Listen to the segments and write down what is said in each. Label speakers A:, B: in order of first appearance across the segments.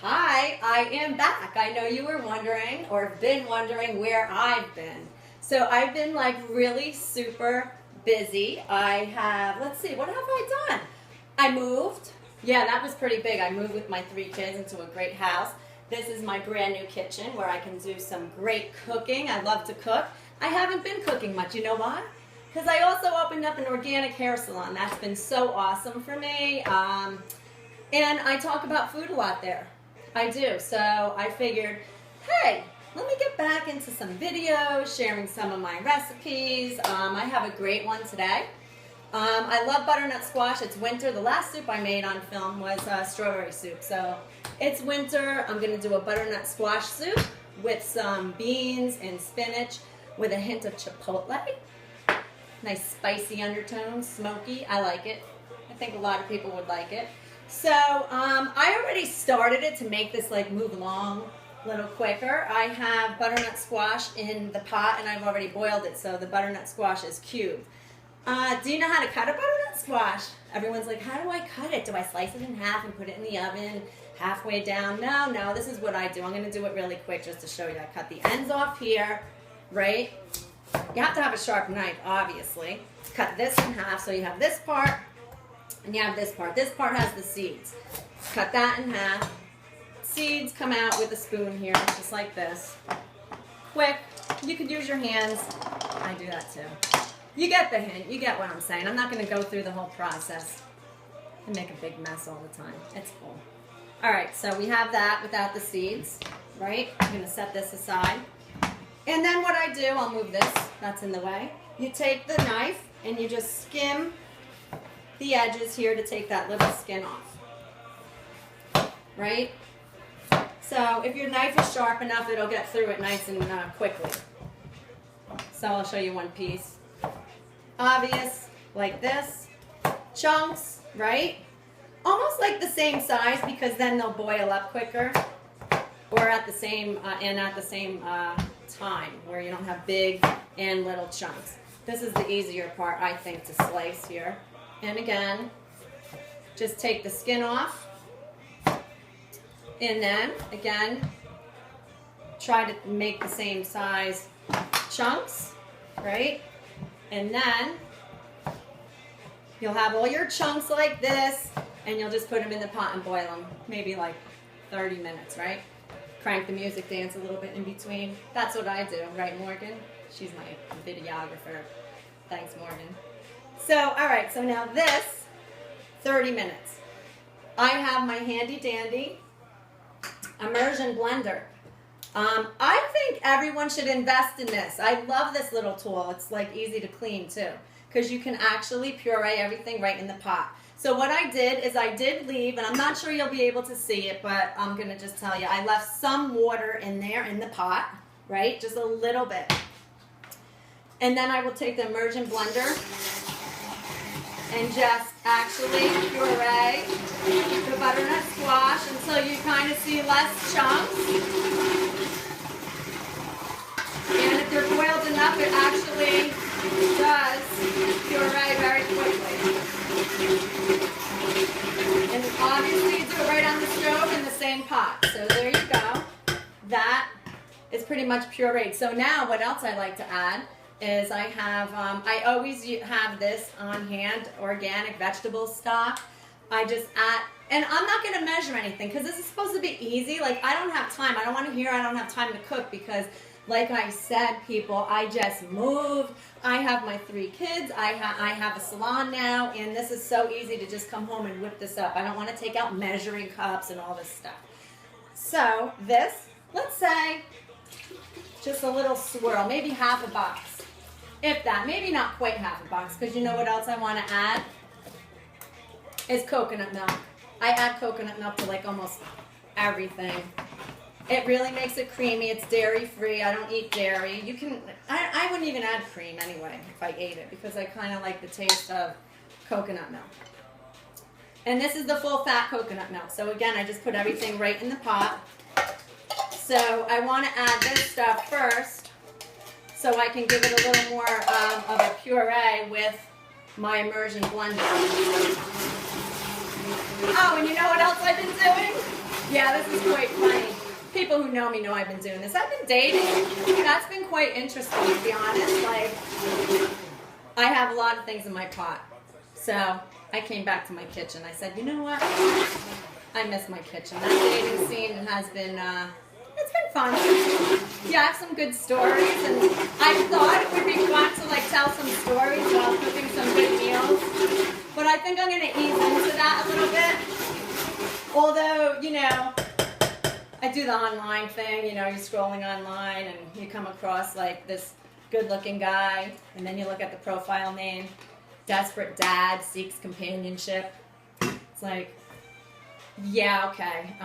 A: Hi, I am back. I know you were wondering or have been wondering where I've been. So I've been like really super busy. I have, let's see, what have I done? I moved. Yeah, that was pretty big. I moved with my 3 kids into a great house. This is my brand new kitchen where I can do some great cooking. I love to cook. I haven't been cooking much. You know why? Because I also opened up an organic hair salon. That's been so awesome for me. And I talk about food a lot there. I do. So I figured, hey, let me get back into some videos, sharing some of my recipes. I have a great one today. I love butternut squash. It's winter. The last soup I made on film was strawberry soup. So it's winter. I'm going to do a butternut squash soup with some beans and spinach with a hint of chipotle. Nice spicy undertones, smoky. I like it. I think a lot of people would like it. So I already started it to make this like move along a little quicker. I have butternut squash in the pot and I've already boiled it, so the butternut squash is cubed. Do you know how to cut a butternut squash? Everyone's like, how do I cut it? Do I slice it in half and put it in the oven halfway down? No, this is what I do. I'm going to do it really quick just to show you. I cut the ends off here, right? You have to have a sharp knife, obviously. Cut this in half, so you have this part and you have this part. This part has the seeds. Cut that in half. Seeds come out with a spoon here, just like this. Quick. You could use your hands. I do that too. You get the hint. You get what I'm saying. I'm not going to go through the whole process and make a big mess all the time. It's cool. All right, so we have that without the seeds, right? I'm going to set this aside. And then what I do, I'll move this. That's in the way. You take the knife and you just skim the edges here to take that little skin off, right? So if your knife is sharp enough, it'll get through it nice and quickly. So I'll show you one piece. Obvious, like this. Chunks, right? Almost like the same size because then they'll boil up quicker, or at the same time, where you don't have big and little chunks. This is the easier part, I think, to slice here. And again, just take the skin off. And then, again, try to make the same size chunks, right? And then, you'll have all your chunks like this, and you'll just put them in the pot and boil them. Maybe like 30 minutes, right? Crank the music, dance a little bit in between. That's what I do, right, Morgan? She's my videographer. Thanks, Morgan. So, all right, so now this, 30 minutes. I have my handy dandy immersion blender. I think everyone should invest in this. I love this little tool. It's like easy to clean too, because you can actually puree everything right in the pot. So what I did is I did leave, and I'm not sure you'll be able to see it, but I'm going to just tell you, I left some water in there in the pot, right? Just a little bit. And then I will take the immersion blender and just actually puree the butternut squash until you kind of see less chunks. And if they're boiled enough, it actually does puree very quickly. And obviously you do it right on the stove in the same pot. So there you go. That is pretty much pureed. So now what else I like to add is I have, I always have this on hand, organic vegetable stock. I just add, and I'm not going to measure anything because this is supposed to be easy. Like, I don't have time. I don't want to hear I don't have time to cook because, like I said, people, I just moved. I have my 3 kids. I have a salon now, and this is so easy to just come home and whip this up. I don't want to take out measuring cups and all this stuff. So this, let's say, just a little swirl, maybe half a box. If that, maybe not quite half a box, because you know what else I want to add? Is coconut milk. I add coconut milk to like almost everything. It really makes it creamy. It's dairy free. I don't eat dairy. You can, I wouldn't even add cream anyway if I ate it because I kind of like the taste of coconut milk. And this is the full fat coconut milk. So again, I just put everything right in the pot. So I want to add this stuff first so I can give it a little more of a puree with my immersion blender. Oh, and you know what else I've been doing? Yeah, Yeah, this is quite funny. People who know me know I've been doing this. I've been dating. That's been quite interesting, to be honest. Like, I have a lot of things in my pot. So I came back to my kitchen. I said, you know what? I miss my kitchen. That dating scene has been, it's been fun. Yeah, I have some good stories, and I thought it would be fun to like tell some stories while cooking some good meals. But I think I'm going to ease into that a little bit. Although, you know, I do the online thing, you know, you're scrolling online and you come across like this good-looking guy, and then you look at the profile name, desperate dad seeks companionship. It's like, yeah, okay,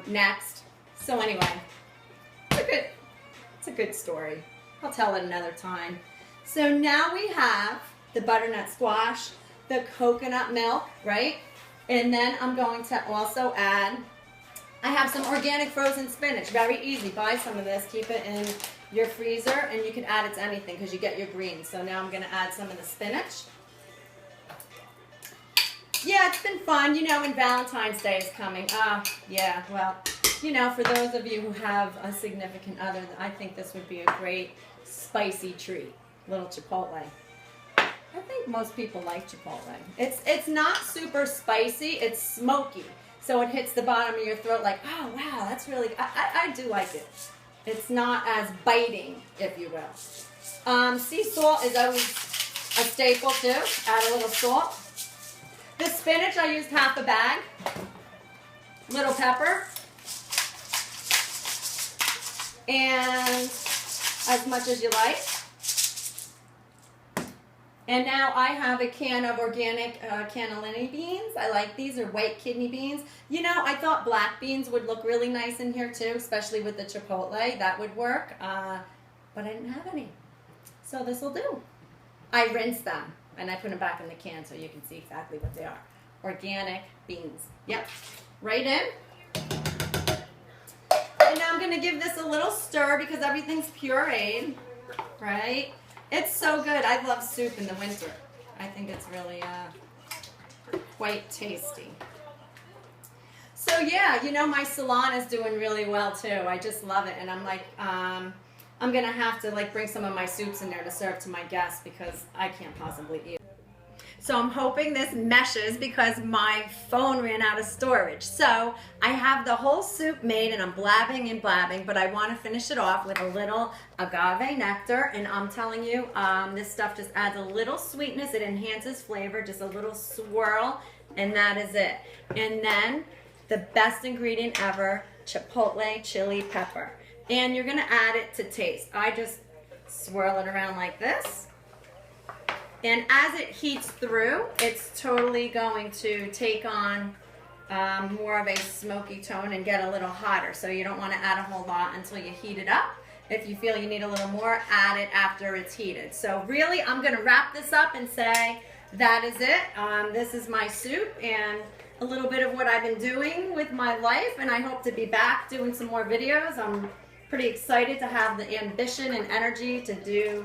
A: next. So anyway, it's a good story. I'll tell it another time. So now we have the butternut squash, the coconut milk, right? And then I'm going to also add, I have some organic frozen spinach. Very easy. Buy some of this. Keep it in your freezer, and you can add it to anything because you get your greens. So now I'm going to add some of the spinach. Yeah, it's been fun. You know, when Valentine's Day is coming. Yeah, well, you know, for those of you who have a significant other, I think this would be a great spicy treat. Little Chipotle. I think most people like Chipotle. It's not super spicy. It's smoky. So it hits the bottom of your throat like, oh, wow, that's really, I do like it. It's not as biting, if you will. Sea salt is always a staple too. Add a little salt. The spinach, I used half a bag. Little pepper. And as much as you like. And now I have a can of organic cannellini beans. I like these, are white kidney beans. You know, I thought black beans would look really nice in here too, especially with the chipotle. That would work, but I didn't have any. So this will do. I rinsed them, and I put them back in the can so you can see exactly what they are. Organic beans. Yep, right in. And now I'm going to give this a little stir because everything's pureed, right? It's so good. I love soup in the winter. I think it's really quite tasty. So yeah, you know, my salon is doing really well too. I just love it. And I'm like, I'm going to have to like bring some of my soups in there to serve to my guests because I can't possibly eat. So I'm hoping this meshes because my phone ran out of storage. So I have the whole soup made and I'm blabbing and blabbing, but I want to finish it off with a little agave nectar. And I'm telling you, this stuff just adds a little sweetness. It enhances flavor, just a little swirl, and that is it. And then the best ingredient ever, chipotle chili pepper. And you're gonna add it to taste. I just swirl it around like this. And as it heats through, it's totally going to take on more of a smoky tone and get a little hotter. So you don't want to add a whole lot until you heat it up. If you feel you need a little more, add it after it's heated. So really, I'm going to wrap this up and say that is it. This is my soup and a little bit of what I've been doing with my life. And I hope to be back doing some more videos. I'm pretty excited to have the ambition and energy to do